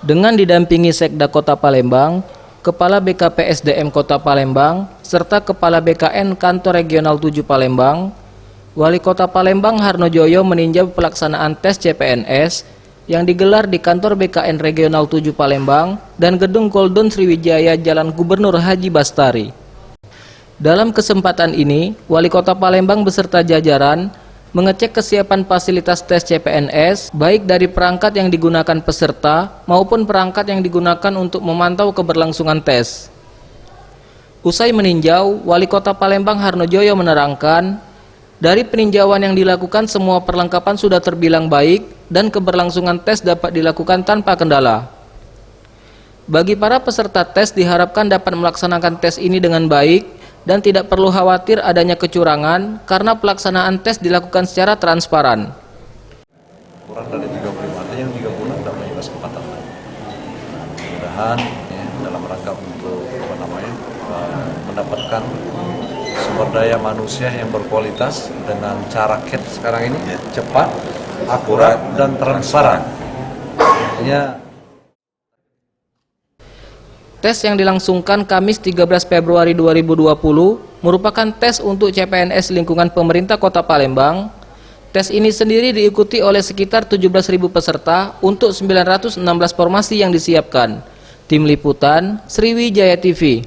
dengan didampingi Sekda Kota Palembang, Kepala BKPSDM Kota Palembang, serta Kepala BKN Kantor Regional 7 Palembang, Wali Kota Palembang Harnojoyo meninjau pelaksanaan tes CPNS yang digelar di Kantor BKN Regional 7 Palembang dan Gedung Golden Sriwijaya Jalan Gubernur Haji Bastari. Dalam kesempatan ini, Wali Kota Palembang beserta jajaran mengecek kesiapan fasilitas tes CPNS baik dari perangkat yang digunakan peserta maupun perangkat yang digunakan untuk memantau keberlangsungan tes. Usai meninjau, Wali Kota Palembang Harnojoyo menerangkan, dari peninjauan yang dilakukan semua perlengkapan sudah terbilang baik dan keberlangsungan tes dapat dilakukan tanpa kendala. Bagi para peserta tes diharapkan dapat melaksanakan tes ini dengan baik dan tidak perlu khawatir adanya kecurangan karena pelaksanaan tes dilakukan secara transparan. Kurang dari 35, artinya 3 bulan tidak punya kesempatan lagi. Mudah-mudahan ya, dalam rangka untuk mendapatkan sumber daya manusia yang berkualitas dengan cara CAT sekarang ini cepat, akurat, dan transparan. Artinya tes yang dilangsungkan Kamis 13 Februari 2020 merupakan tes untuk CPNS lingkungan pemerintah Kota Palembang. Tes ini sendiri diikuti oleh sekitar 17.000 peserta untuk 916 formasi yang disiapkan. Tim Liputan, Sriwijaya TV.